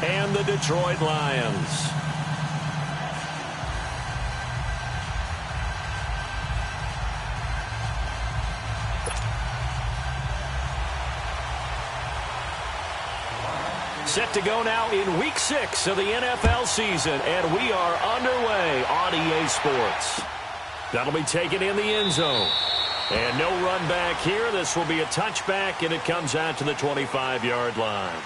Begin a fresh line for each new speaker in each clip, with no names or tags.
and the Detroit Lions. Set to go now in Week 6 of the NFL season, and we are underway on EA Sports. That'll be taken in the end zone. And no run back here. This will be a touchback, and it comes out to the 25-yard line.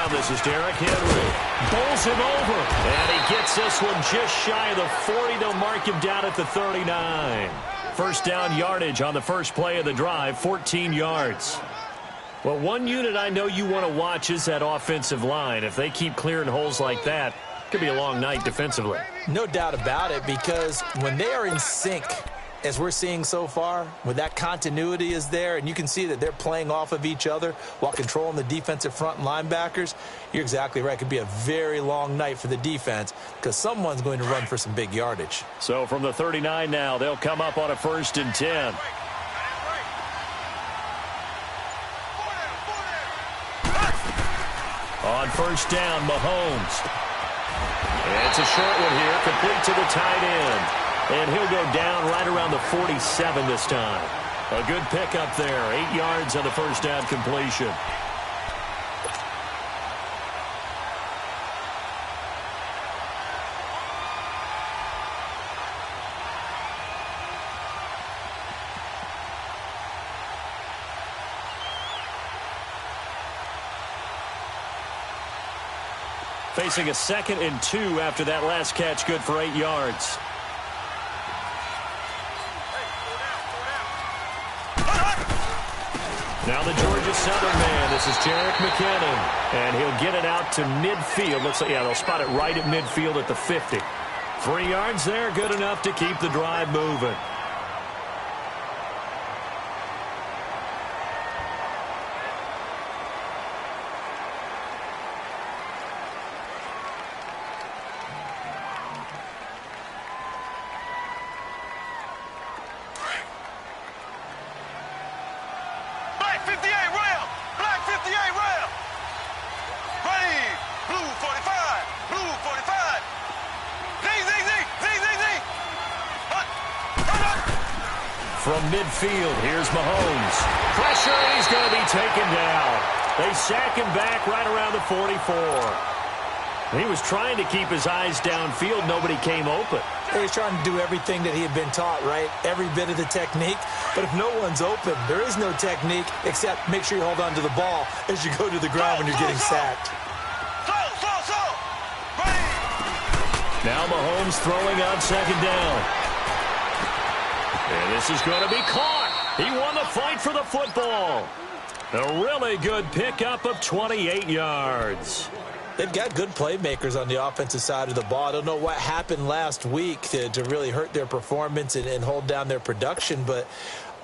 This is Derrick Henry. Bowls him over. And he gets this one just shy of the 40. They'll mark him down at the 39. First down yardage on the first play of the drive, 14 yards. Well, one unit I know you want to watch is that offensive line. If they keep clearing holes like that, it could be a long night defensively.
No doubt about it, because when they are in sync, as we're seeing so far, when that continuity is there and you can see that they're playing off of each other while controlling the defensive front and linebackers, you're exactly right. It could be a very long night for the defense because someone's going to run for some big yardage.
So from the 39 now, they'll come up on a 1st and 10. On first down, Mahomes. And it's a short one here, complete to the tight end. And he'll go down right around the 47 this time. A good pickup there. 8 yards on the first down completion. Facing a 2nd and 2 after that last catch, good for 8 yards. Now the Georgia Southern man, this is Jerick McKinnon, and he'll get it out to midfield. Looks like, yeah, they'll spot it right at midfield at the 50. 3 yards there, good enough to keep the drive moving. From midfield, here's Mahomes. Pressure, he's going to be taken down. They sack him back right around the 44. He was trying to keep his eyes downfield. Nobody came open.
He's trying to do everything that he had been taught, right? Every bit of the technique. But if no one's open, there is no technique except make sure you hold on to the ball as you go to the ground when you're getting sacked.
Now Mahomes throwing on 2nd down. And this is going to be caught. He won the fight for the football. A really good pickup of 28 yards.
They've got good playmakers on the offensive side of the ball. I don't know what happened last week to really hurt their performance and hold down their production, but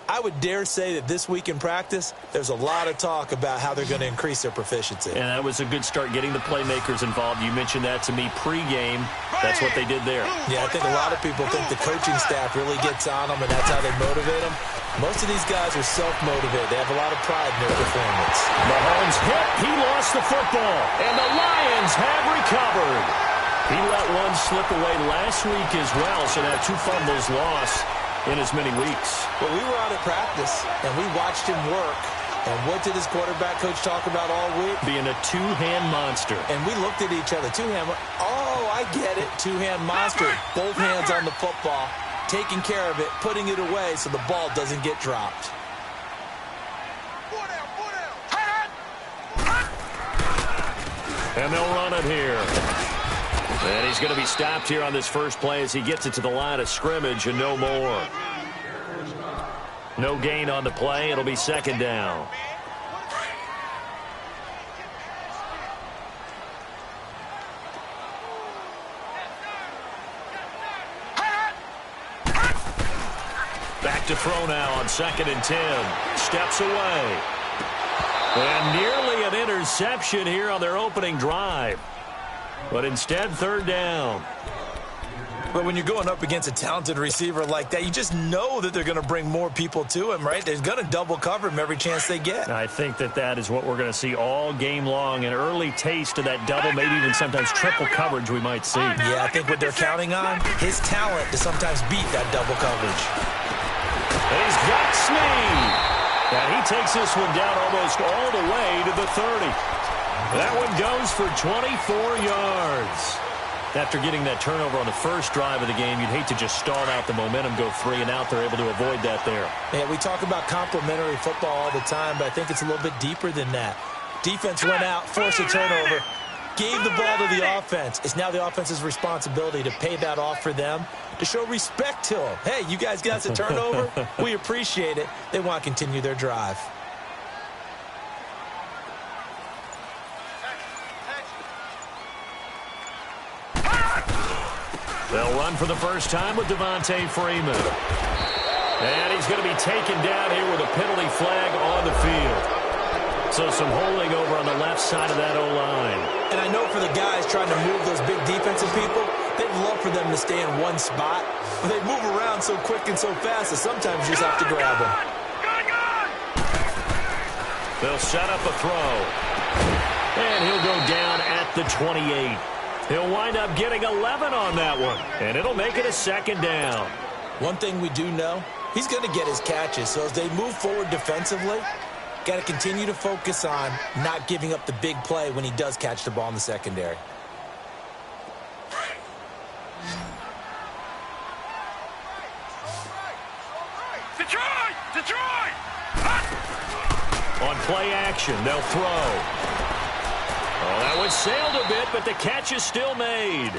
I would dare say that this week in practice, there's a lot of talk about how they're going to increase their proficiency.
And that was a good start, getting the playmakers involved. You mentioned that to me pregame. That's what they did there.
Yeah, I think a lot of people think the coaching staff really gets on them, and that's how they motivate them. Most of these guys are self-motivated. They have a lot of pride in their performance.
Mahomes hit. He lost the football. And the Lions have recovered. He let one slip away last week as well, so now 2 fumbles lost in as many weeks.
Well, we were out at practice, and we watched him work. And what did his quarterback coach talk about all week?
Being a two-hand monster.
And we looked at each other. Two-hand. Oh, I get it. Two-hand monster. Both hands on the football, taking care of it, putting it away so the ball doesn't get dropped.
And they'll run it here. And he's going to be stopped here on this first play as he gets it to the line of scrimmage and no more. No gain on the play. It'll be 2nd down. Back to throw now on 2nd and 10. Steps away. And nearly an interception here on their opening drive. But instead, 3rd down.
But when you're going up against a talented receiver like that, you just know that they're going to bring more people to him, right? They're going to double cover him every chance they get.
I think that is what we're going to see all game long, an early taste of that double, maybe even sometimes triple coverage we might see.
Yeah, I think what they're counting on, his talent to sometimes beat that double coverage.
He's got Snead. And he takes this one down almost all the way to the 30. That one goes for 24 yards. After getting that turnover on the first drive of the game, you'd hate to just stall out the momentum, go 3 and out. They're able to avoid that there.
Yeah, we talk about complementary football all the time, but I think it's a little bit deeper than that. Defense went out, forced a turnover, gave the ball to the offense. It's now the offense's responsibility to pay that off for them, to show respect to them. Hey, you guys got us a turnover. We appreciate it. They want to continue their drive.
They'll run for the first time with Devontae Freeman. And he's going to be taken down here with a penalty flag on the field. So some holding over on the left side of that O-line.
And I know for the guys trying to move those big defensive people, they'd love for them to stay in one spot. But they move around so quick and so fast that sometimes you just have to grab them.
They'll set up a throw. And he'll go down at the 28. He'll wind up getting 11 on that one, and it'll make it a 2nd down.
One thing we do know, he's going to get his catches. So as they move forward defensively, got to continue to focus on not giving up the big play when he does catch the ball in the secondary.
Detroit!
On play action, they'll throw. Oh, that one sailed a bit, but the catch is still made.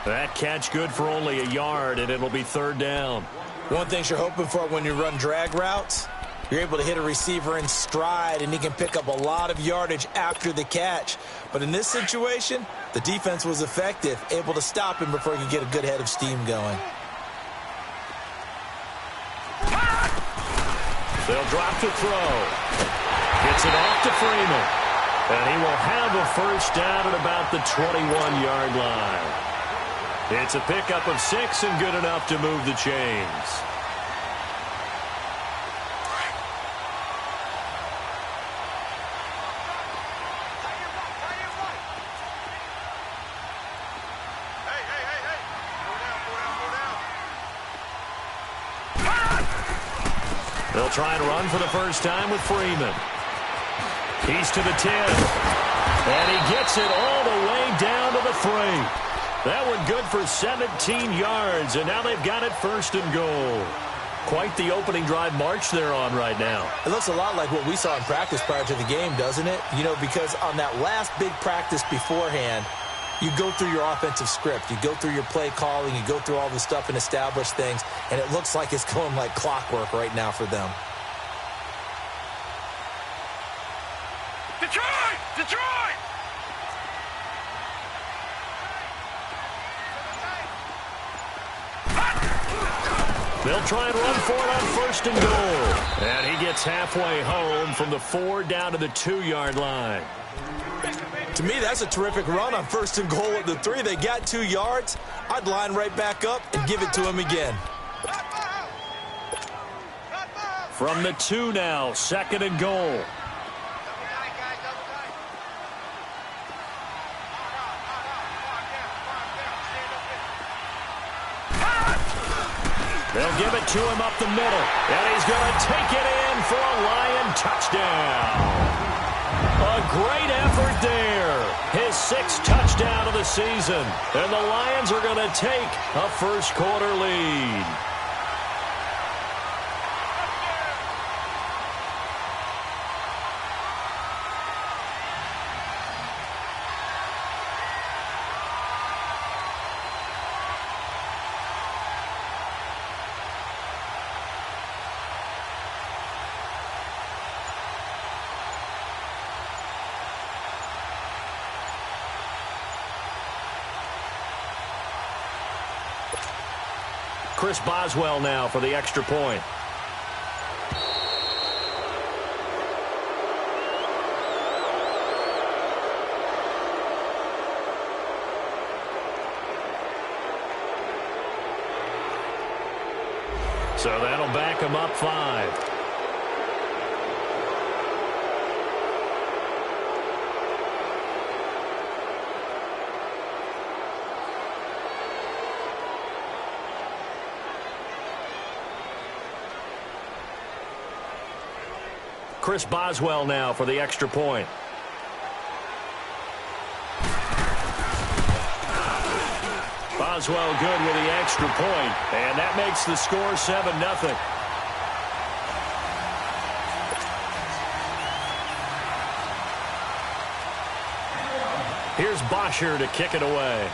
That catch good for only a yard, and it'll be 3rd down.
One thing you're hoping for when you run drag routes, you're able to hit a receiver in stride, and he can pick up a lot of yardage after the catch. But in this situation, the defense was effective, able to stop him before he could get a good head of steam going.
They'll drop to throw. Gets it off to Freeman. And he will have a first down at about the 21-yard line. It's a pickup of 6 and good enough to move the chains. They'll try and run for the first time with Freeman. He's to the 10. And he gets it all the way down to the 3. That one good for 17 yards, and now they've got it 1st and goal. Quite the opening drive march they're on right now.
It looks a lot like what we saw in practice prior to the game, doesn't it? You know, because on that last big practice beforehand, you go through your offensive script. You go through your play calling. You go through all the stuff and establish things, and it looks like it's going like clockwork right now for them.
Detroit!
They'll try and run for it on 1st and goal. And he gets halfway home from the 4 down to the 2-yard line.
To me, that's a terrific run on 1st and goal at the 3. They got 2 yards. I'd line right back up and give it to him again.
From the 2 now, 2nd and goal. They'll give it to him up the middle, and he's going to take it in for a Lion touchdown. A great effort there. His 6th touchdown of the season, and the Lions are going to take a first-quarter lead. Chris Boswell now for the extra point. So that'll back him up 5. Chris Boswell now for the extra point. Boswell good with the extra point, and that makes the score 7-0. Here's Bosher to kick it away.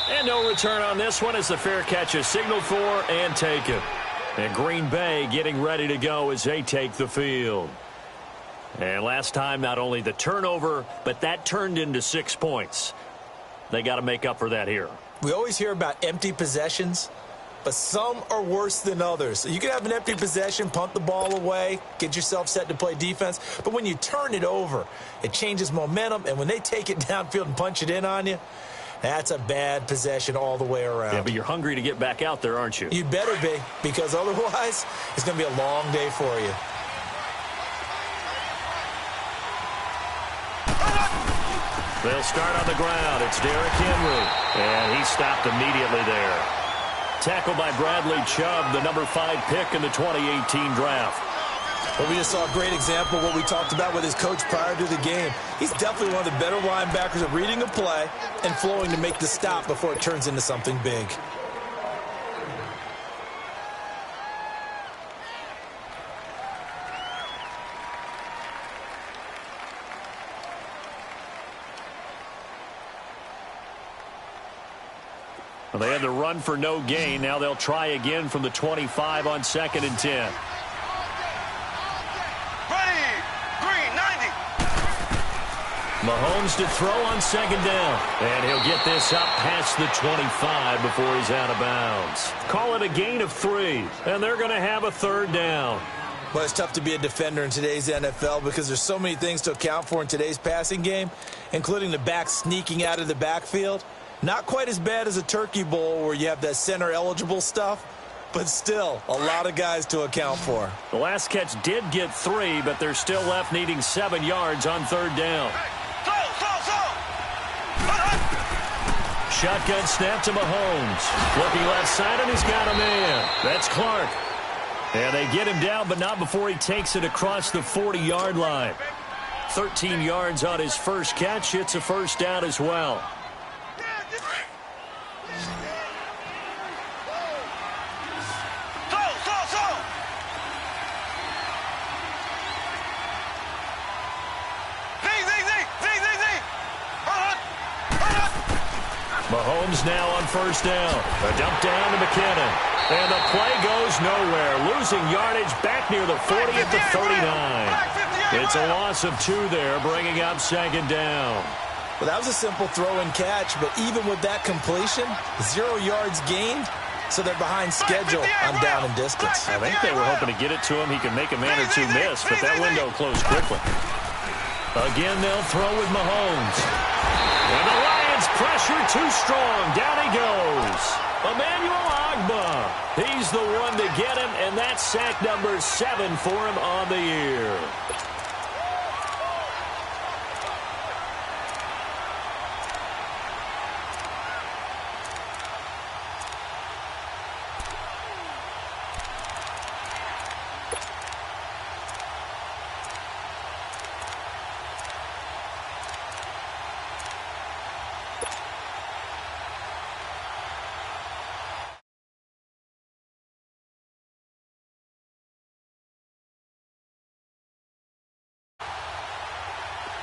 And no return on this one as the fair catch is signaled for and taken. And Green Bay getting ready to go as they take the field. And last time, not only the turnover, but that turned into 6 points. They got to make up for that here.
We always hear about empty possessions, but some are worse than others. You can have an empty possession, punt the ball away, get yourself set to play defense, but when you turn it over, it changes momentum, and when they take it downfield and punch it in on you, that's a bad possession all the way around.
Yeah, but you're hungry to get back out there, aren't you?
You better be, because otherwise, it's going to be a long day for you.
They'll start on the ground. It's Derrick Henry, and he stopped immediately there. Tackled by Bradley Chubb, the number 5 pick in the 2018 draft.
Well, we just saw a great example of what we talked about with his coach prior to the game. He's definitely one of the better linebackers at reading a play and flowing to make the stop before it turns into something big.
Well, they had to run for no gain. Now they'll try again from the 25 on 2nd and 10. Mahomes to throw on 2nd down. And he'll get this up past the 25 before he's out of bounds. Call it a gain of 3. And they're going to have a 3rd down.
Well, it's tough to be a defender in today's NFL because there's so many things to account for in today's passing game, including the back sneaking out of the backfield. Not quite as bad as a turkey bowl where you have that center-eligible stuff, but still a lot of guys to account for.
The last catch did get 3, but they're still left needing 7 yards on 3rd down. Shotgun snap to Mahomes. Looking left side, and he's got a man. That's Clark. And they get him down, but not before he takes it across the 40-yard line. 13 yards on his first catch. It's a 1st down as well. Mahomes now on 1st down. A dump down to McKinnon. And the play goes nowhere. Losing yardage back near the 40 at the 39. It's a loss of 2 there, bringing up 2nd down.
Well, that was a simple throw and catch, but even with that completion, 0 yards gained, so they're behind schedule on down and distance.
I think they were hoping to get it to him. He could make a man or 2 miss, but that window closed quickly. Again, they'll throw with Mahomes. And the Lions pressure too strong. Down he goes. Emmanuel Agba. He's the one to get him, and that's sack number 7 for him on the year.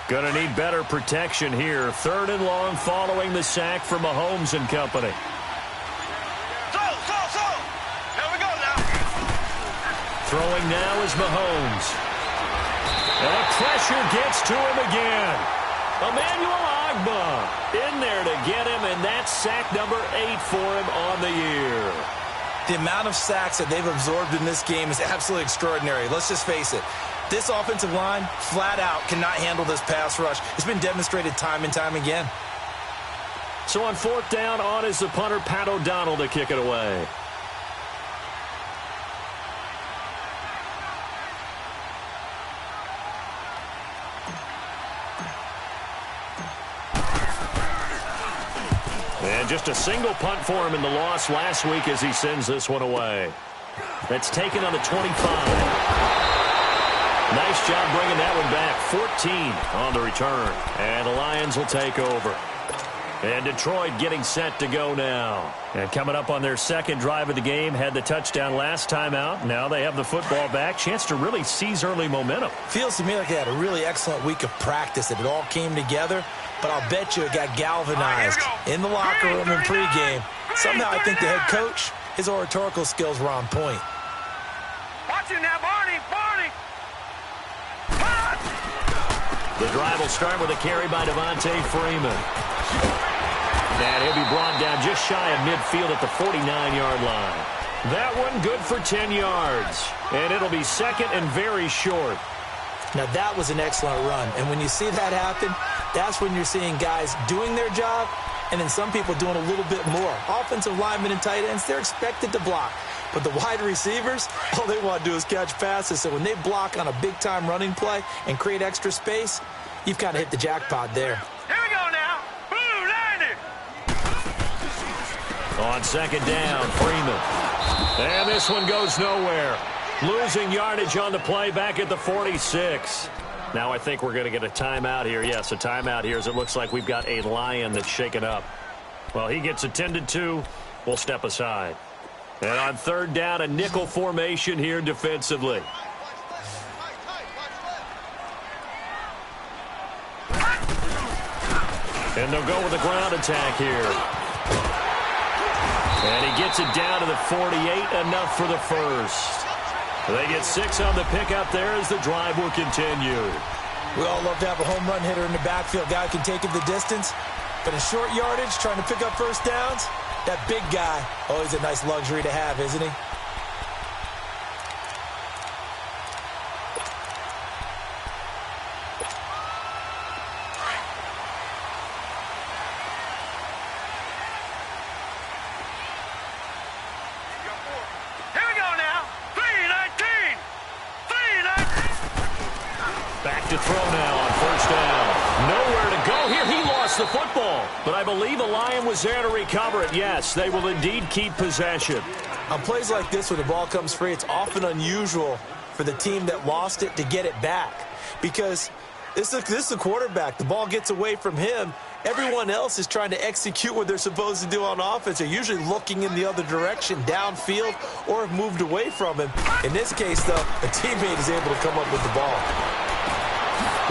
Going to need better protection here. 3rd and long following the sack for Mahomes and company.
Here we go now.
Throwing now is Mahomes. And the pressure gets to him again. Emmanuel Agba in there to get him, and that's sack number 8 for him on the year.
The amount of sacks that they've absorbed in this game is absolutely extraordinary. Let's just face it. This offensive line, flat out, cannot handle this pass rush. It's been demonstrated time and time again.
So on fourth down, on is the punter, Pat O'Donnell, to kick it away. And just a single punt for him in the loss last week as he sends this one away. That's taken on the 25. Nice job bringing that one back. 14 on the return. And the Lions will take over. And Detroit getting set to go now. And coming up on their second drive of the game, had the touchdown last time out. Now they have the football back. Chance to really seize early momentum.
Feels to me like they had a really excellent week of practice, that it all came together. But I'll bet you it got galvanized in the locker room in pregame. Somehow I think the head coach, his oratorical skills were on point.
Watch him now, Barney.
The drive will start with a carry by Devontae Freeman. And he'll be brought down just shy of midfield at the 49-yard line. That one good for 10 yards. And it'll be second and very short.
Now that was an excellent run. And when you see that happen, that's when you're seeing guys doing their job and then some people doing a little bit more. Offensive linemen and tight ends, they're expected to block. But the wide receivers, all they want to do is catch passes. So when they block on a big-time running play and create extra space, you've kind of hit the jackpot there.
Here we go now. Boom, landed.
On second down, Freeman. And this one goes nowhere. Losing yardage on the play back at the 46. Now I think we're going to get a timeout here. Yes, a timeout here as it looks like we've got a Lion that's shaken up. Well, he gets attended to. We'll step aside. And on third down, a nickel formation here defensively. And they'll go with a ground attack here. And he gets it down to the 48, enough for the first. They get 6 on the pickup there as the drive will continue.
We all love to have a home run hitter in the backfield. Guy who can take it the distance. But in short yardage, trying to pick up first downs, that big guy, always a nice luxury to have, isn't he?
Here we go now. 3-19.
Back to throw now on first down. Nowhere to go here. He lost the football. But I believe the Lion was there to recover it. Yes, they will indeed keep possession.
On plays like this where the ball comes free, it's often unusual for the team that lost it to get it back. Because this is the quarterback. The ball gets away from him. Everyone else is trying to execute what they're supposed to do on offense. They're usually looking in the other direction, downfield, or have moved away from him. In this case, though, a teammate is able to come up with the ball.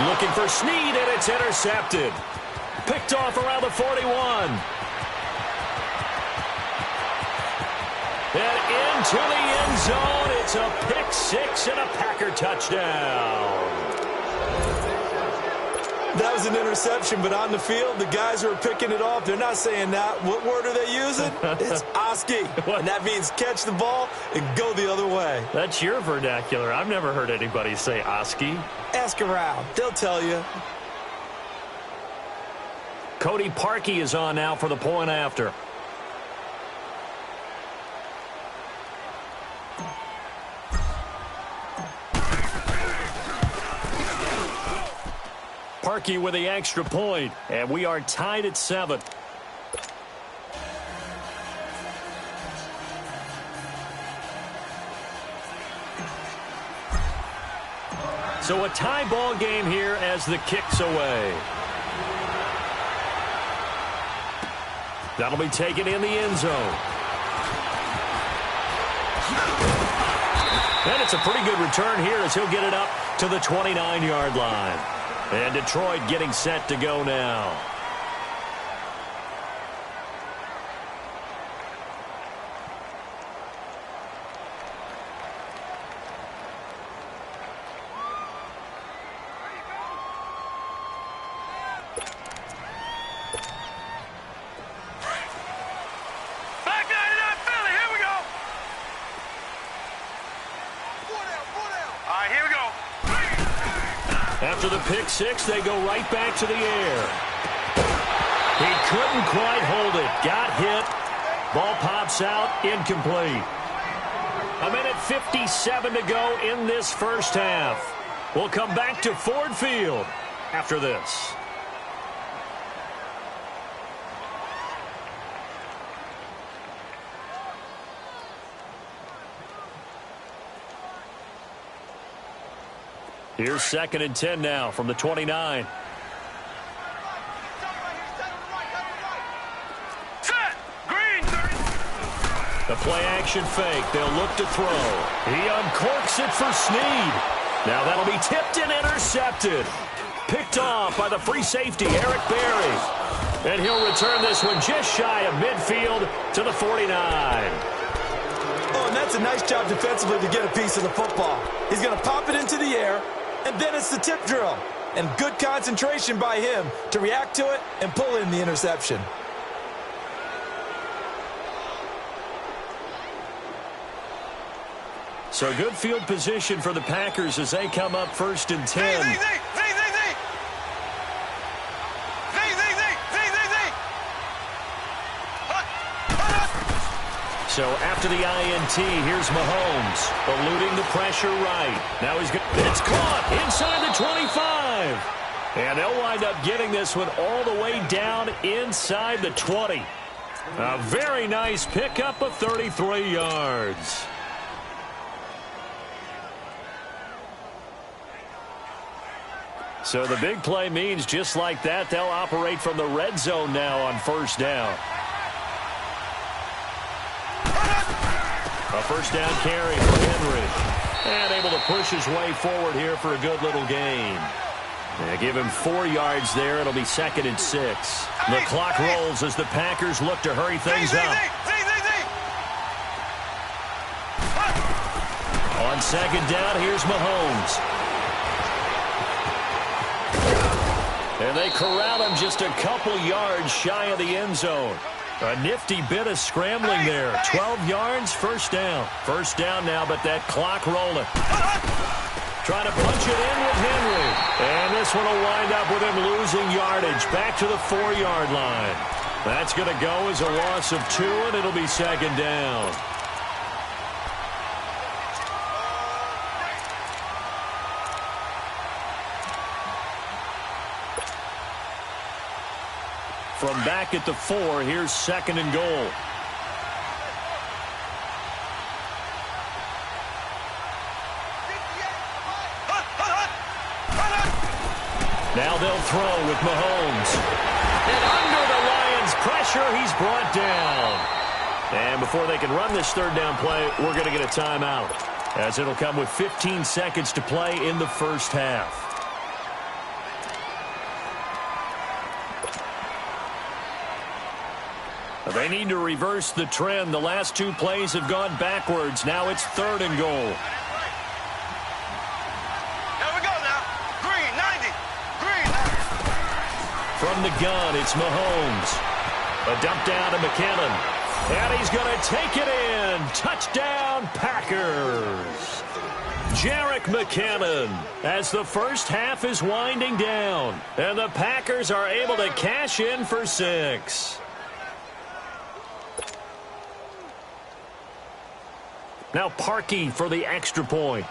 Looking for Snead, and it's intercepted. Picked off around the 41. And into the end zone. It's a pick six and a Packer touchdown.
That was an interception, but on the field, the guys who are picking it off, they're not saying that. What word are they using? It's Oski. And that means catch the ball and go the other way.
That's your vernacular. I've never heard anybody say Oski.
Ask around. They'll tell you.
Cody Parkey is on now for the point after. Parkey with the extra point, and we are tied at 7. So a tie ball game here as the kick's away. That'll be taken in the end zone. And it's a pretty good return here as he'll get it up to the 29-yard line. And Detroit getting set to go now.
Here we go.
After the pick six, they go right back to the air. He couldn't quite hold it. Got hit. Ball pops out. Incomplete. 1:57 to go in this first half. We'll come back to Ford Field after this. Here's 2nd and 10 now from the 29.
Set. Green.
The play-action fake. They'll look to throw. He uncorks it for Snead. Now that'll be tipped and intercepted. Picked off by the free safety, Eric Berry. And he'll return this one just shy of midfield to the 49.
Oh, and that's a nice job defensively to get a piece of the football. He's going to pop it into the air, and then it's the tip drill. And good concentration by him to react to it and pull in the interception.
So good field position for the Packers as they come up 1st and 10. So after the INT, here's Mahomes, eluding the pressure right. Now he's it's caught inside the 25. And they'll wind up getting this one all the way down inside the 20. A very nice pickup of 33 yards. So the big play means just like that, they'll operate from the red zone now on 1st down. A 1st down carry for Henry. And able to push his way forward here for a good little gain. They give him 4 yards there. It'll be 2nd and 6. The clock rolls as the Packers look to hurry things up. On 2nd down, here's Mahomes. And they corral him just a couple yards shy of the end zone. A nifty bit of scrambling there. 12 yards, 1st down. 1st down now, but that clock rolling. Trying to punch it in with Henry. And this one will wind up with him losing yardage back to the 4-yard line. That's going to go as a loss of 2, and it'll be 2nd down. From back at the 4, here's 2nd and goal. Now they'll throw with Mahomes. And under the Lions' pressure, he's brought down. And before they can run this 3rd down play, we're going to get a timeout, as it'll come with 15 seconds to play in the first half. They need to reverse the trend. The last 2 plays have gone backwards. Now it's 3rd and goal.
Here we go now. Green, 90. Green.
From the gun, it's Mahomes. A dump down to McKinnon. And he's going to take it in. Touchdown, Packers. Jerick McKinnon as the first half is winding down. And the Packers are able to cash in for 6. Now Parkey for the extra point.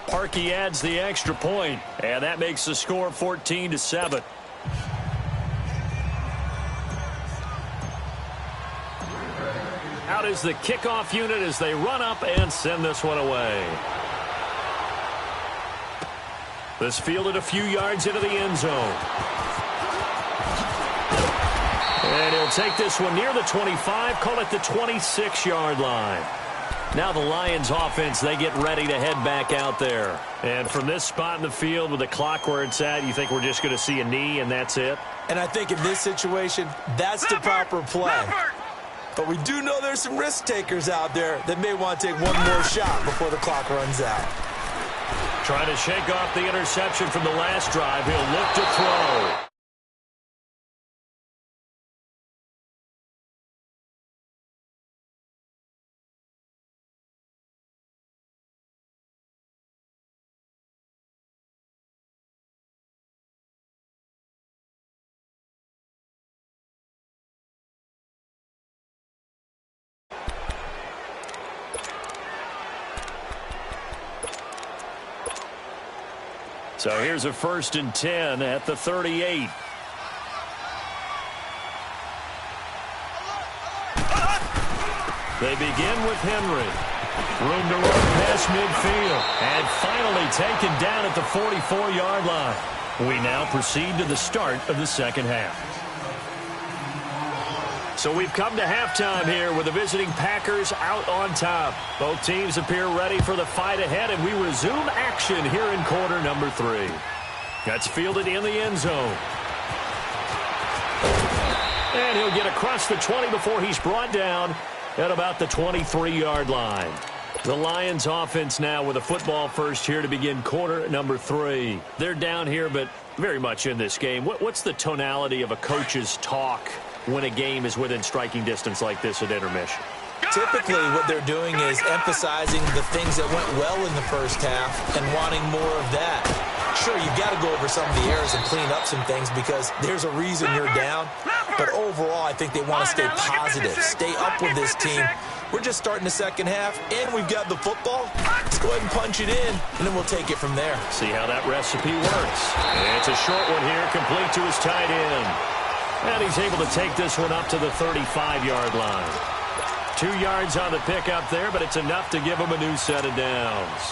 Parkey adds the extra point, and that makes the score 14-7. Out is the kickoff unit as they run up and send this one away. This fielded a few yards into the end zone. And he'll take this one near the 25, call it the 26-yard line. Now the Lions offense, they get ready to head back out there. And from this spot in the field with the clock where it's at, you think we're just going to see a knee and that's it?
And I think in this situation, that's the proper play. But we do know there's some risk takers out there that may want to take one more shot before the clock runs out.
Trying to shake off the interception from the last drive. He'll look to throw. So here's a 1st and 10 at the 38. They begin with Henry. Room to run past midfield. And finally taken down at the 44-yard line. We now proceed to the start of the second half. So we've come to halftime here with the visiting Packers out on top. Both teams appear ready for the fight ahead, and we resume action here in quarter number 3. That's fielded in the end zone. And he'll get across the 20 before he's brought down at about the 23-yard line. The Lions offense now with a football first here to begin quarter number 3. They're down here, but very much in this game. What's the tonality of a coach's talk when a game is within striking distance like this at intermission?
Typically, what they're doing is emphasizing the things that went well in the first half and wanting more of that. Sure, you've got to go over some of the errors and clean up some things because there's a reason you're down. But overall, I think they want to stay positive, stay up with this team. We're just starting the second half, and we've got the football. Let's go ahead and punch it in, and then we'll take it from there.
See how that recipe works. It's a short one here, complete to his tight end. And he's able to take this one up to the 35-yard line. 2 yards on the pickup there, but it's enough to give him a new set of downs.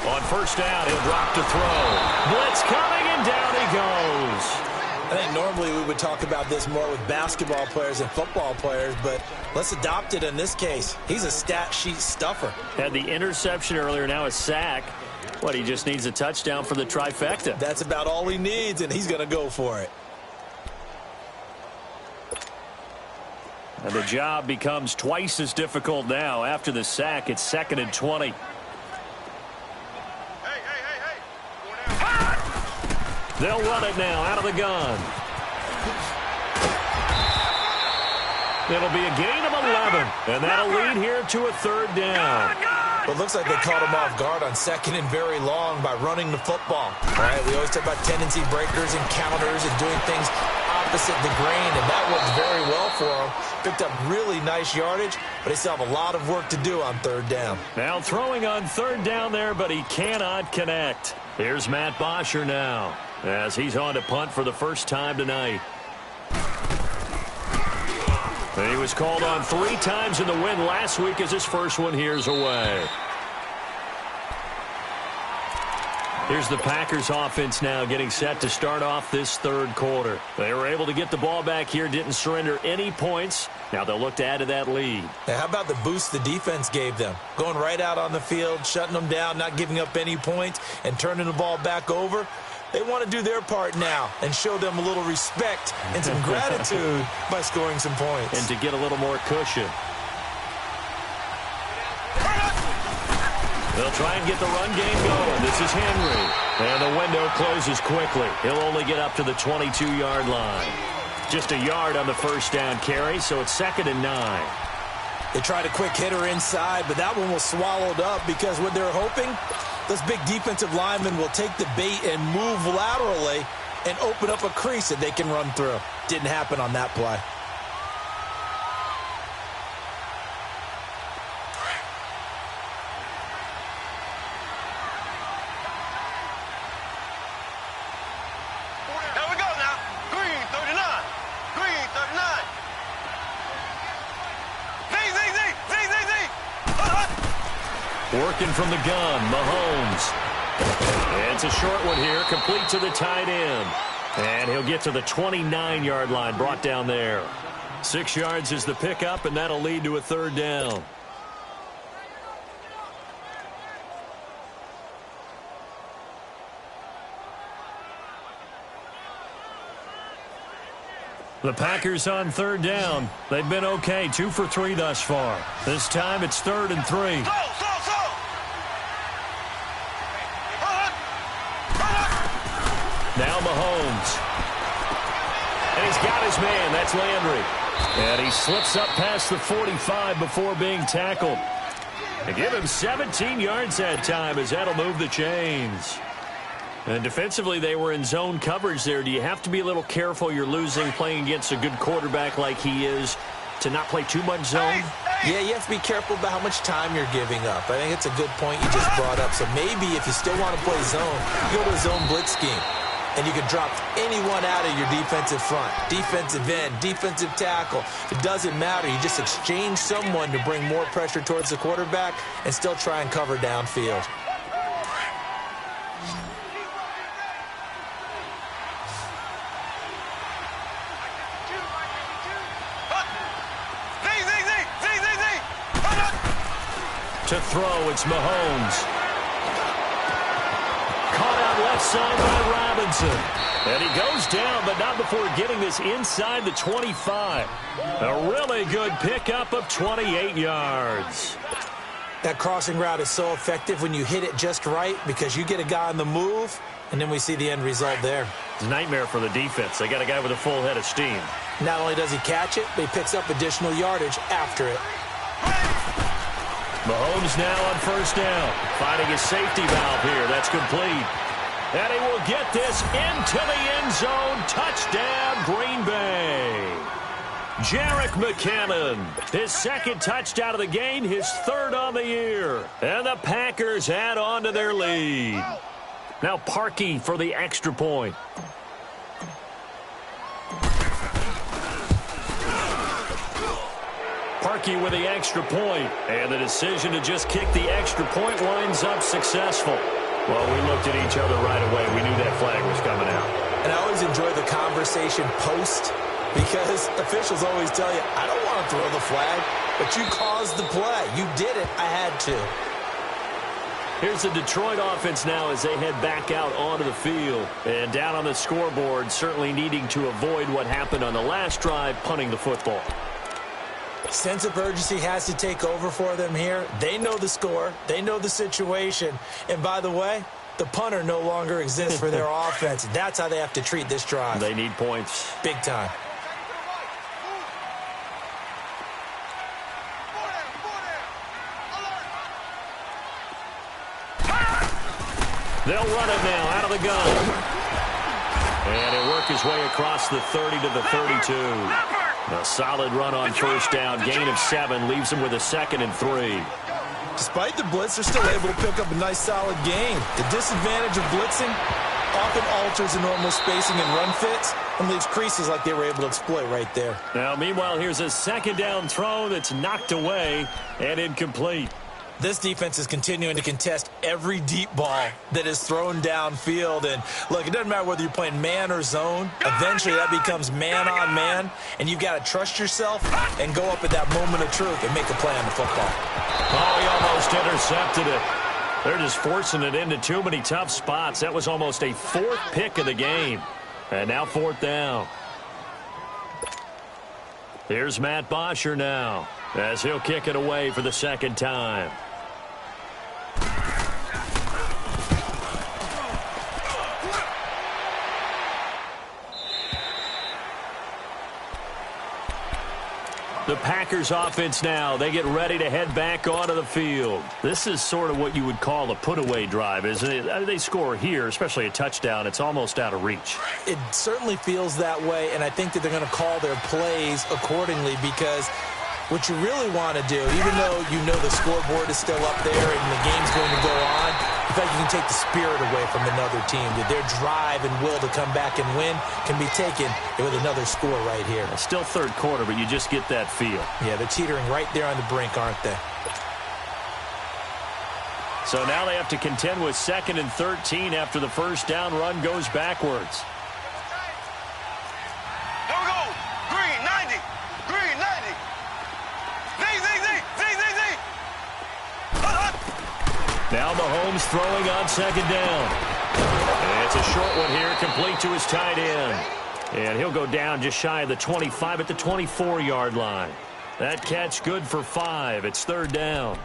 On first down, he'll drop to throw. Blitz coming, and down he goes.
I think normally we would talk about this more with basketball players and football players, but let's adopt it in this case. He's a stat sheet stuffer.
Had the interception earlier, now a sack. What, he just needs a touchdown for the trifecta.
That's about all he needs, and he's going to go for it.
And the job becomes twice as difficult now. After the sack, it's 2nd and 20. They'll run it now out of the gun. It'll be a gain of 11, and that'll lead here to a 3rd down.
Well, it looks like they caught him off guard on 2nd and very long by running the football. All right, we always talk about tendency breakers and counters and doing things opposite the grain, and that worked very well for him. Picked up really nice yardage, but they still have a lot of work to do on 3rd down.
Now throwing on 3rd down there, but he cannot connect. Here's Matt Bosher now, as he's on to punt for the first time tonight. He was called on 3 times in the win last week as his first one here's away. Here's the Packers offense now getting set to start off this 3rd quarter. They were able to get the ball back here, didn't surrender any points. Now they'll look to add to that lead.
Now, how about the boost the defense gave them? Going right out on the field, shutting them down, not giving up any points, and turning the ball back over. They want to do their part now and show them a little respect and some gratitude by scoring some points.
And to get a little more cushion. They'll try and get the run game going. This is Henry. And the window closes quickly. He'll only get up to the 22-yard line. Just a yard on the first down carry, so it's 2nd and 9.
They tried a quick hitter inside, but that one was swallowed up because what they're hoping, those big defensive linemen will take the bait and move laterally and open up a crease that they can run through. Didn't happen on that play.
Here we go now. Green 39. Green 39.
Working from the gun, Mahomes. It's a short one here, complete to the tight end. And he'll get to the 29-yard line, brought down there. 6 yards is the pickup, and that'll lead to a 3rd down. The Packers on third down. They've been okay, 2 for 3 thus far. This time it's 3rd and 3. Now Mahomes. And he's got his man. That's Landry. And he slips up past the 45 before being tackled. They give him 17 yards that time as that'll move the chains. And defensively, they were in zone coverage there. Do you have to be a little careful? You're losing playing against a good quarterback like he is to not play too much zone?
Yeah, you have to be careful about how much time you're giving up. I think it's a good point you just brought up. So maybe if you still want to play zone, you go to a zone blitz scheme. And you can drop anyone out of your defensive front, defensive end, defensive tackle. It doesn't matter. You just exchange someone to bring more pressure towards the quarterback and still try and cover downfield.
To throw, it's Mahomes. Caught out left side by Robinson. And he goes down, but not before getting this inside the 25. A really good pickup of 28 yards.
That crossing route is so effective when you hit it just right because you get a guy on the move, and then we see the end result there.
It's a nightmare for the defense. They got a guy with a full head of steam.
Not only does he catch it, but he picks up additional yardage after it.
Mahomes now on first down, finding his safety valve here. That's complete. And he will get this into the end zone. Touchdown, Green Bay. Jerick McKinnon, his second touchdown of the game, his 3rd on the year. And the Packers add on to their lead. Now Parkey for the extra point. Parkey with the extra point, and the decision to just kick the extra point winds up successful. Well, we looked at each other right away. We knew that flag was coming out.
And I always enjoy the conversation post because officials always tell you, I don't want to throw the flag, but you caused the play. You did it. I had to.
Here's the Detroit offense now as they head back out onto the field. And down on the scoreboard, certainly needing to avoid what happened on the last drive, punting the football.
Sense of urgency has to take over for them here. They know the score. They know the situation. And by the way, the punter no longer exists for their offense. That's how they have to treat this drive.
They need points.
Big time.
They'll run it now out of the gun. And he'll work his way across the 30 to the 32. A solid run on first down. Gain of 7 leaves him with a 2nd and 3.
Despite the blitz, they're still able to pick up a nice solid gain. The disadvantage of blitzing often alters the normal spacing and run fits and leaves creases like they were able to exploit right there.
Now, meanwhile, here's a 2nd down throw that's knocked away and incomplete.
This defense is continuing to contest every deep ball that is thrown downfield. And, look, it doesn't matter whether you're playing man or zone. Eventually, that becomes man-on-man, and you've got to trust yourself and go up at that moment of truth and make a play on the football.
Oh, he almost intercepted it. They're just forcing it into too many tough spots. That was almost a 4th pick of the game. And now 4th down. Here's Matt Bosher now as he'll kick it away for the 2nd time. The Packers offense now, they get ready to head back onto the field. This is sort of what you would call a put-away drive, isn't it? They score here, especially a touchdown. It's almost out of reach.
It certainly feels that way, and I think that they're going to call their plays accordingly because what you really want to do, even though you know the scoreboard is still up there and the game's going to go on, in fact, you can take the spirit away from another team. That their drive and will to come back and win can be taken with another score right here.
It's still 3rd quarter, but you just get that feel.
Yeah, they're teetering right there on the brink, aren't they?
So now they have to contend with 2nd and 13 after the first down run goes backwards.
Here we go. Green, 90. Green, 90.
Now Mahomes throwing on 2nd down. And it's a short one here, complete to his tight end. And he'll go down just shy of the 25 at the 24-yard line. That catch good for 5. It's third down.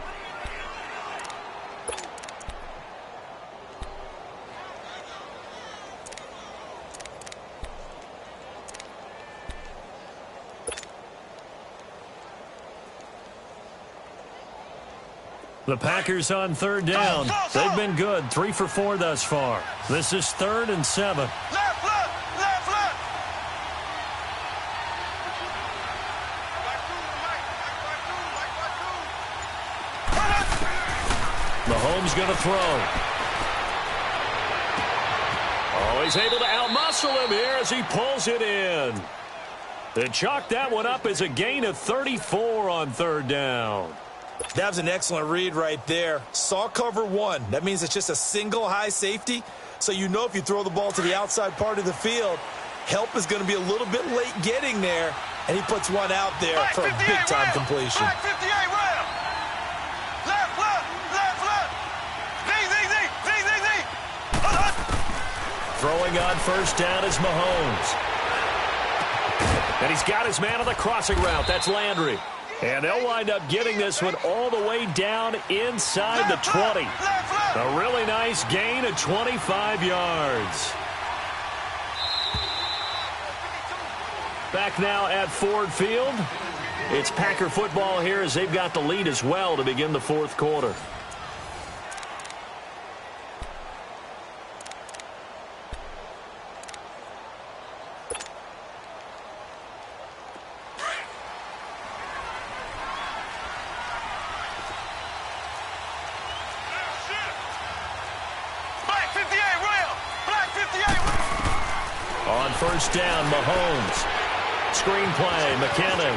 The Packers on third down. They've been good, 3 for 4 thus far. This is 3rd and 7.
Left, left, left, left.
Mahomes going to throw. Oh, he's able to outmuscle him here as he pulls it in. They chalk that one up as a gain of 34 on third down.
That was an excellent read right there. Saw cover 1. That means it's just a single high safety. So you know if you throw the ball to the outside part of the field, help is going to be a little bit late getting there. And he puts one out there for a big-time completion.
Black 58 round. Left, left, left, left. Z, Z, Z, Z, Z, Z.
Throwing on first down is Mahomes. And he's got his man on the crossing route. That's Landry. And they'll wind up getting this one all the way down inside the 20. A really nice gain of 25 yards. Back now at Ford Field. It's Packer football here as they've got the lead as well to begin the fourth quarter. On first down, Mahomes. Screenplay, McKinnon.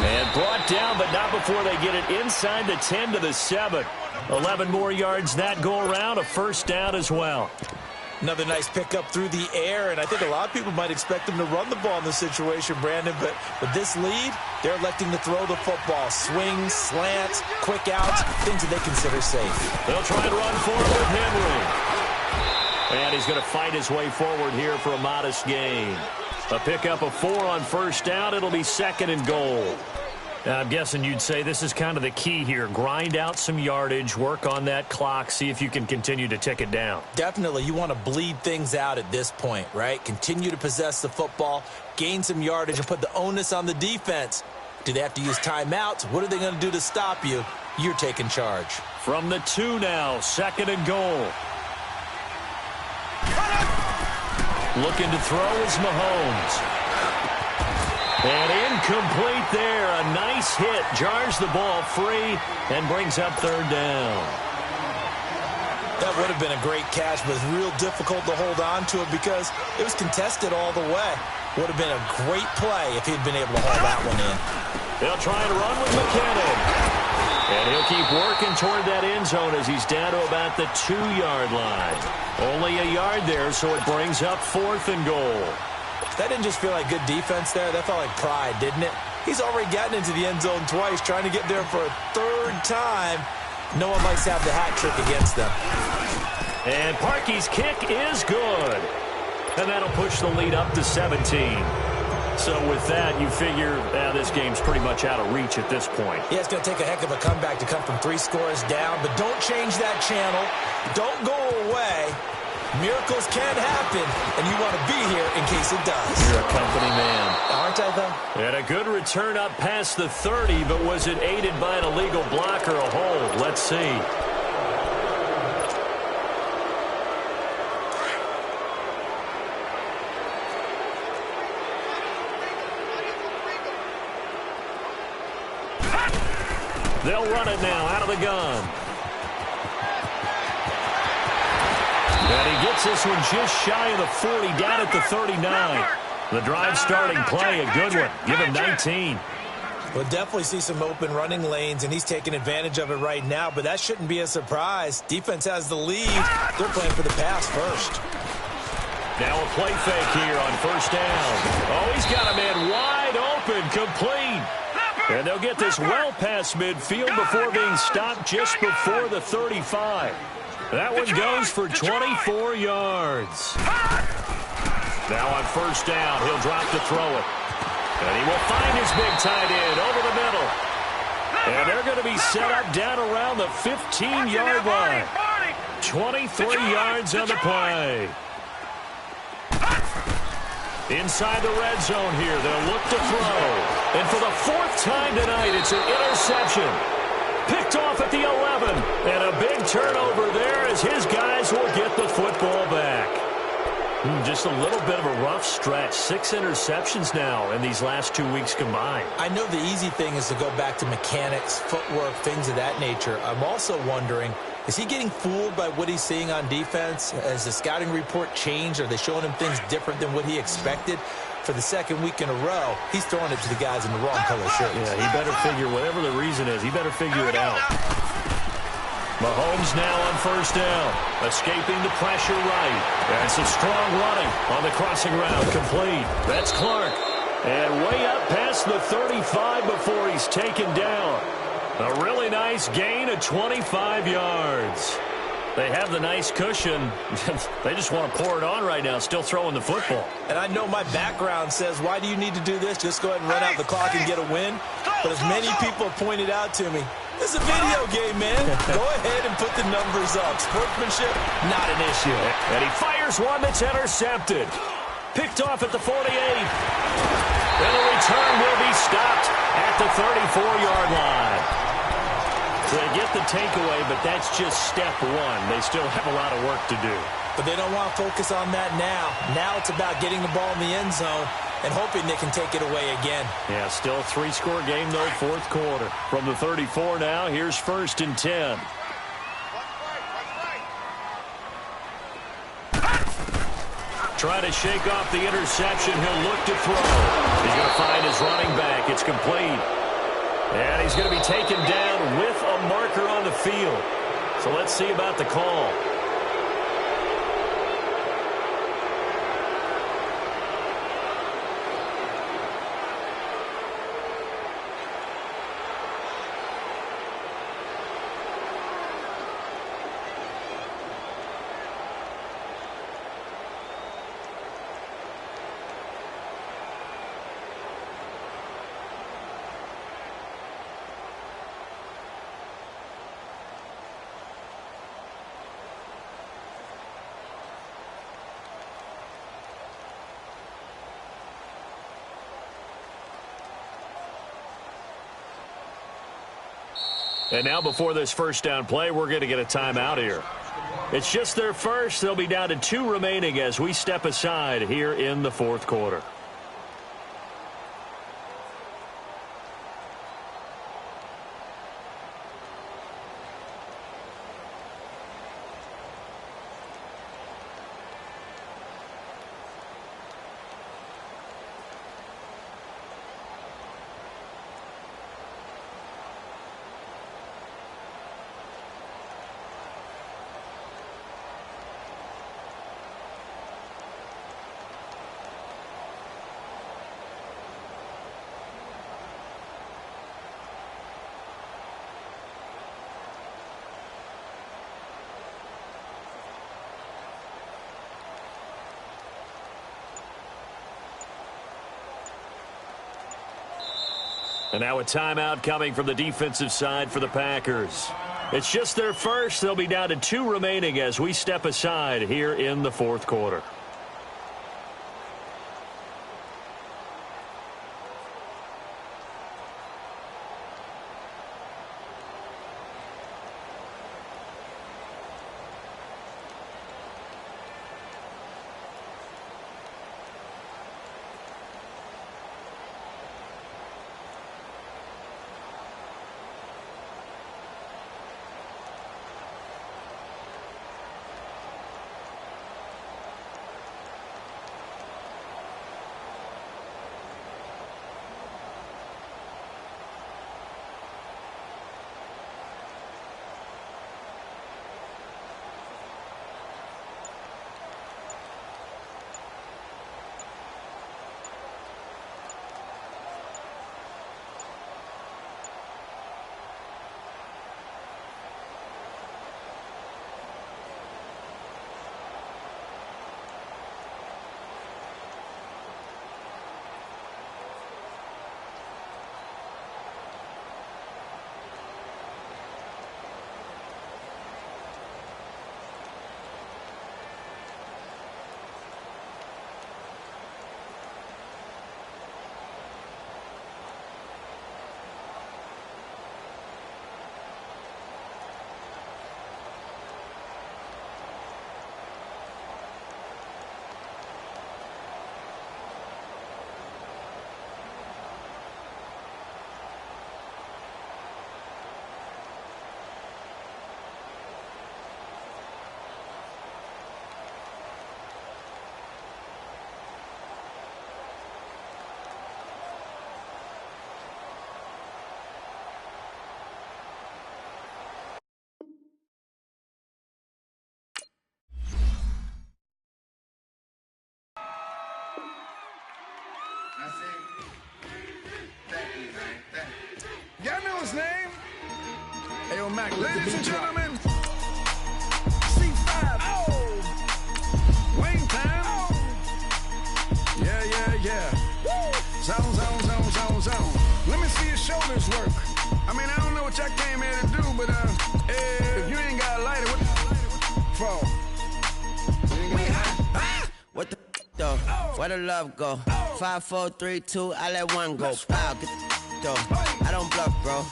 And brought down, but not before they get it inside the 10 to the 7. 11 more yards that go around, a first down as well.
Another nice pickup through the air, and I think a lot of people might expect them to run the ball in this situation, Brandon, but with this lead, they're electing to throw the football. Swings, slants, quick outs, things that they consider safe.
They'll try and run forward with Henry. And he's going to fight his way forward here for a modest gain. A pickup of 4 on first down. It'll be 2nd and goal. Now, I'm guessing you'd say this is kind of the key here. Grind out some yardage, work on that clock, see if you can continue to tick it down.
Definitely. You want to bleed things out at this point, right? Continue to possess the football, gain some yardage, and put the onus on the defense. Do they have to use timeouts? What are they going to do to stop you? You're taking charge.
From the 2 now, 2nd and goal. Looking to throw is Mahomes. And incomplete there. A nice hit. Jars the ball free and brings up third down.
That would have been a great catch, but it's real difficult to hold on to it because it was contested all the way. Would have been a great play if he'd been able to haul that one in.
They'll try and run with McKinnon. And he'll keep working toward that end zone as he's down to about the 2-yard line. Only a yard there, so it brings up 4th and goal.
That didn't just feel like good defense there. That felt like pride, didn't it? He's already gotten into the end zone twice, trying to get there for a 3rd time. No one likes to have the hat trick against them.
And Parkey's kick is good. And that'll push the lead up to 17. So with that, you figure this game's pretty much out of reach at this point.
Yeah, it's going to take a heck of a comeback to come from 3 scores down, but don't change that channel. Don't go away. Miracles can happen, and you want to be here in case it does.
You're a company man.
Aren't I, though?
And a good return up past the 30, but was it aided by an illegal block or a hold? Let's see. They'll run it now out of the gun. And he gets this one just shy of the 40, down at the 39. The drive starting play, a good one. Give him 19.
We'll definitely see some open running lanes, and he's taking advantage of it right now, but that shouldn't be a surprise. Defense has the lead. They're playing for the pass first.
Now a play fake here on first down. Oh, he's got a man wide open, complete. And they'll get this well past midfield before being stopped just before the 35. That one goes for 24 yards. Now on first down, he'll drop to throw it. And he will find his big tight end over the middle. And they're going to be set up down around the 15-yard line. 23 yards on the play. Inside the red zone here, they'll look to throw. And for the fourth time tonight, it's an interception. Picked off at the 11. And a big turnover there as his guys will get the football back. Just a little bit of a rough stretch. 6 interceptions now in these last 2 weeks combined.
I know the easy thing is to go back to mechanics, footwork, things of that nature. I'm also wondering, is he getting fooled by what he's seeing on defense? Has the scouting report changed? Are they showing him things different than what he expected? For the second week in a row, he's throwing it to the guys in the wrong color shirts.
Yeah, he better figure, whatever the reason is, he better figure it out. Mahomes now on first down, escaping the pressure right. And some strong running on the crossing route, complete. That's Clark. And way up past the 35 before he's taken down. A really nice gain of 25 yards. They have the nice cushion. They just want to pour it on right now, still throwing the football.
And I know my background says, why do you need to do this? Just go ahead and run out the clock and get a win. But as many people have pointed out to me, this is a video game, man. Go ahead and put the numbers up. Sportsmanship, not an issue.
And he fires one that's intercepted. Picked off at the 48. And the return will be stopped at the 34-yard line. So they get the takeaway, but that's just step one. They still have a lot of work to do.
But they don't want to focus on that now. Now it's about getting the ball in the end zone and hoping they can take it away again.
Yeah, still a 3-score game, though, fourth quarter. From the 34 now, here's 1st and 10. Trying to shake off the interception. He'll look to throw. He's going to find his running back. It's complete. And he's going to be taken down with a marker on the field. So let's see about the call. And now before this first down play, we're going to get a timeout here. It's just their first. They'll be down to 2 remaining as we step aside here in the fourth quarter. And now a timeout coming from the defensive side for the Packers. It's just their first. They'll be down to 2 remaining as we step aside here in the fourth quarter.
Y'all know his name?
Hey, yo, Mac,
ladies and gentlemen, C5. Oh, Wayne time. Oh. Yeah. Zone. Let me see your shoulders work. I mean, I don't know what y'all came here to do, but if you ain't got a lighter, what the for?
What the though? Where the love go? 5, 4, 3, 2, I let one go. Wow, get the though. I don't bluff, bro.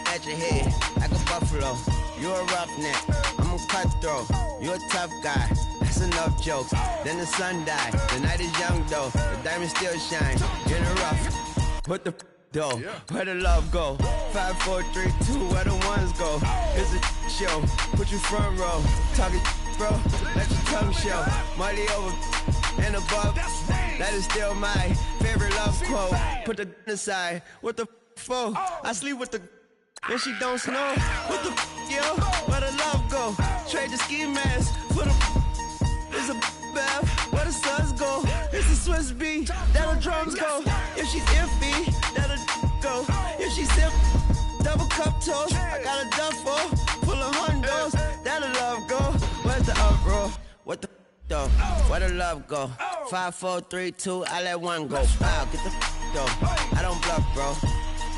At your head, like a buffalo. You a roughneck, I'm a cutthroat. You a tough guy, that's enough jokes. Then the sun died, the night is young though. The diamonds still shine, in the rough. What the though? Where the love go? 5, 4, 3, 2, where the ones go? It's a show, put you front row. Talking bro, let your tongue show. Money over and above, that is still my favorite love quote. Put the aside, what the for? I sleep with the and she don't snow. What the yo? Where the love go? Trade the ski mask for the it's a bath. Where the suns go? It's a Swiss beat. That'll drums go. If she's iffy, that'll go. If she's sip, double cup toast. I got a duffel full of hundos. That'll love go. Where's the uproar? What the though? Where the love go? 5, 4, 3, 2, I let one go. Wow, get the though. I don't bluff, bro.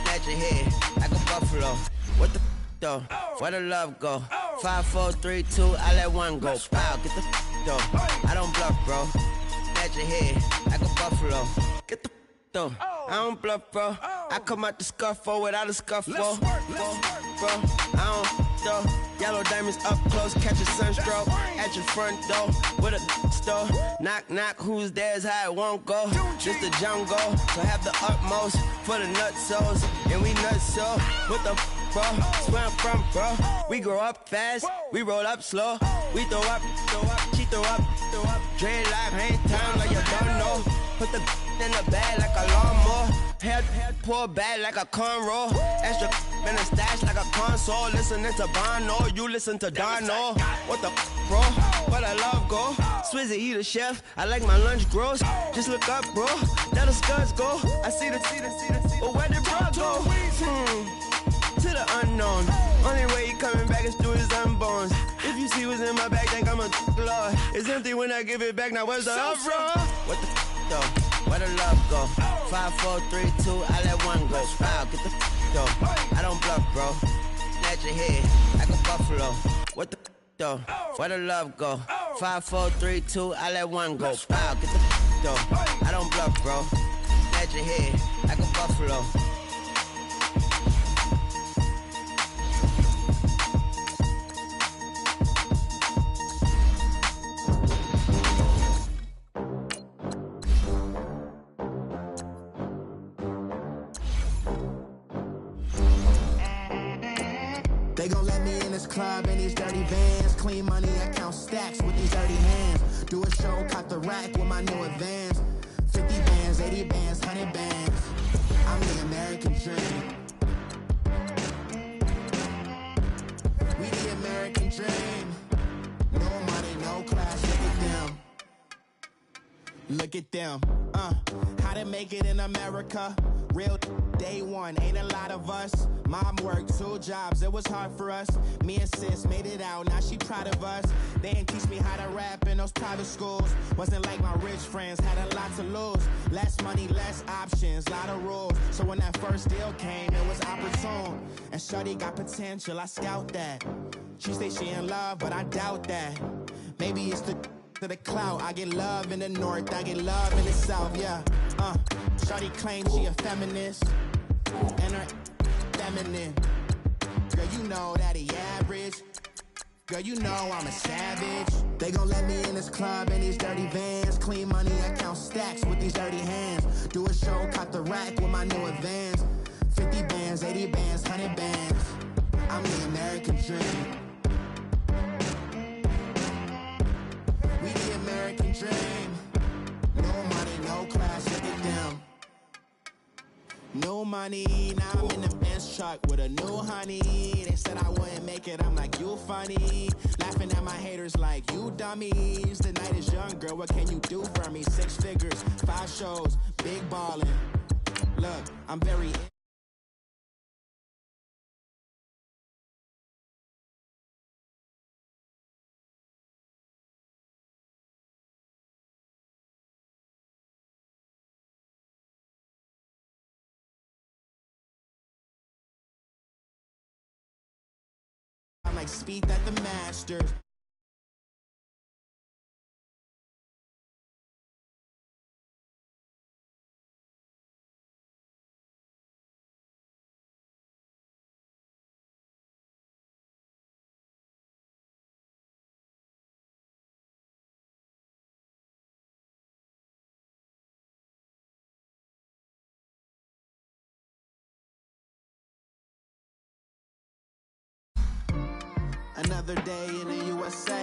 At your head, like a buffalo. What the though? Where the love go? 5, 4, 3, 2, I let one go. Wow, get the though. I don't bluff, bro. At your head, like a buffalo. Get the though. I don't bluff, bro. I come out the scuffle without a scuffle. Bro, I don't though. Yellow diamonds up close, catch a sunstroke at your front door with a store. Knock, knock, who's there's how it won't go. Just the jungle, so have the utmost for the nutsos. And we nuts so, what the bro? Where I'm from, bro. We grow up fast, we roll up slow. We throw up, she throw up. Dreadlock, ain't time like you don't know. Put the in the bag like a lawnmower. Head pull back like a cornrow. Extra in the stash like a console. Listening to Bono, you listen to Dono. What the bro? Where the love go? Swizzy, he the chef. I like my lunch gross. Just look up, bro. There the scuds go. I see the. But where did bro go? To the unknown. Only way he coming back is through his unborns. If you see what's in my bag, think I'm a lord. It's empty when I give it back. Now where's the uproar? What the though? Where the love go? 5, 4, 3, 2, I let one go. Wow, get the though. I don't bluff, bro. At your head, like a buffalo. What the though? Where the love go? 5, 4, 3, 2, I let one go. Wow, get the though. I don't bluff, bro. At your head, like a buffalo.
They gon' let me in this club in these dirty vans. Clean money, I count stacks with these dirty hands. Do a show, cut the rack with my new advance. 50 bands, 80 bands, 100 bands. I'm the American dream. We the American dream. No money, no class, look at them. Look at them, how to make it in America. Real day one, ain't a lot of us. Mom worked 2 jobs, it was hard for us. Me and sis made it out, now she proud of us. They didn't teach me how to rap in those private schools. Wasn't like my rich friends, had a lot to lose. Less money, less options, lot of rules. So when that first deal came, it was opportune. And shorty got potential, I scout that. She say she in love, but I doubt that. Maybe it's to the clout. I get love in the north, I get love in the south, yeah. Shorty claims she a feminist, and her feminine. Girl, you know that he average. Girl, you know I'm a savage. They gon' let me in this club in these dirty vans. Clean money, I count stacks with these dirty hands. Do a show, cut the rack with my new advance. 50 bands, 80 bands, 100 bands. I'm the American dream. We the American dream. No money, no class, look at them. No money, now I'm in the Benz truck with a new honey. They said I wouldn't make it, I'm like, you funny. Laughing at my haters like, you dummies. The night is young, girl, what can you do for me? 6 figures, 5 shows, big ballin'. Look, I'm very... I'm like speed at the Masters. Another day in the USA,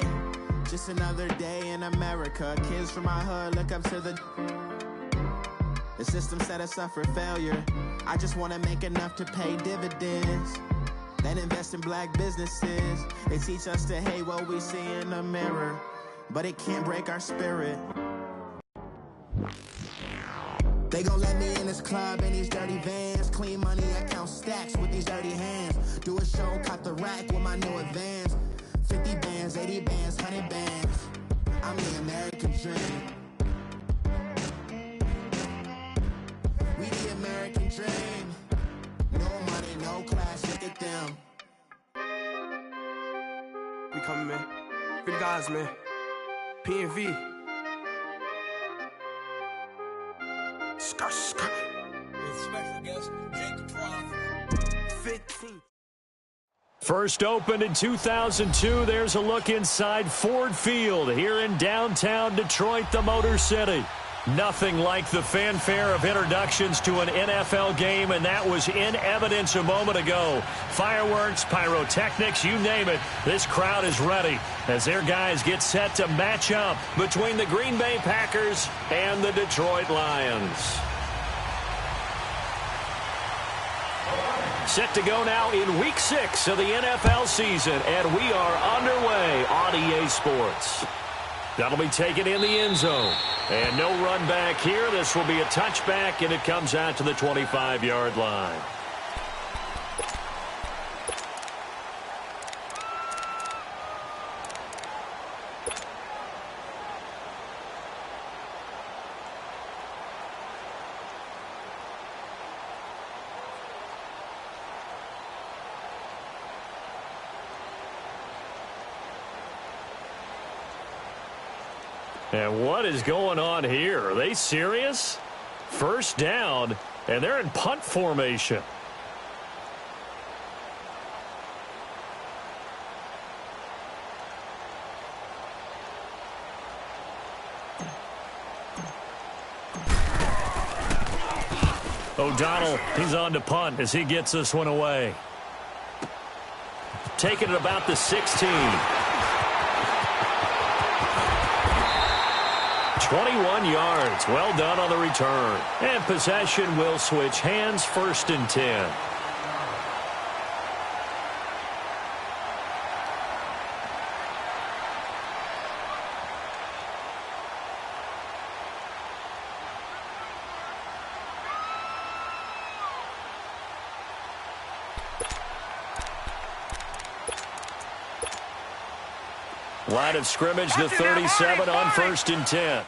just another day in America. Kids from my hood look up to the system set us up for failure. I just want to make enough to pay dividends, then invest in black businesses. They teach us to hate what we see in the mirror, but it can't break our spirit. They gon' let me in this club in these dirty vans. Clean money, I count stacks with these dirty hands. Do a show, cut the rack with my new advance. 50 bands, 80 bands, 100 bands. I'm the American dream. We the American dream. No money, no class, look at them.
We coming, man. Free the guys, man. P&V. Skirt.
With special guest, Jake Trough.
15.
First opened in 2002, there's a look inside Ford Field here in downtown Detroit, the Motor City. Nothing like the fanfare of introductions to an NFL game, and that was in evidence a moment ago. Fireworks, pyrotechnics, you name it. This crowd is ready as their guys get set to match up between the Green Bay Packers and the Detroit Lions. Set to go now in Week 6 of the NFL season, and we are underway on EA Sports. That'll be taken in the end zone. And no run back here. This will be a touchback, and it comes out to the 25-yard line. And what is going on here? Are they serious? First down, and they're in punt formation. O'Donnell, he's on to punt as he gets this one away. Taking it about the 16. 21 yards. Well done on the return. And possession will switch hands, 1st and 10. Line of scrimmage, the 37 on 1st and 10.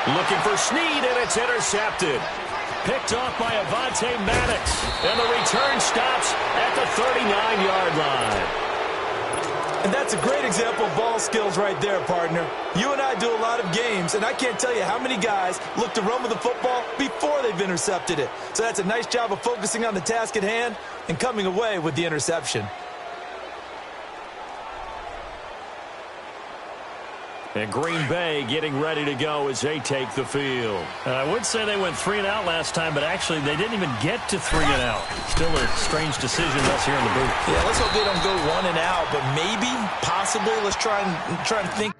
Looking for Snead, and it's intercepted. Picked off by Avonte Maddox, and the return stops at the 39-yard line.
And that's a great example of ball skills right there, partner. You and I do a lot of games, and I can't tell you how many guys look to run with the football before they've intercepted it. So that's a nice job of focusing on the task at hand and coming away with the interception.
And Green Bay getting ready to go as they take the field. I would say they went 3 and out last time, but actually they didn't even get to 3 and out. Still a strange decision us here in the booth.
Yeah, let's hope they don't go 1 and out, but maybe, possibly, let's try and think.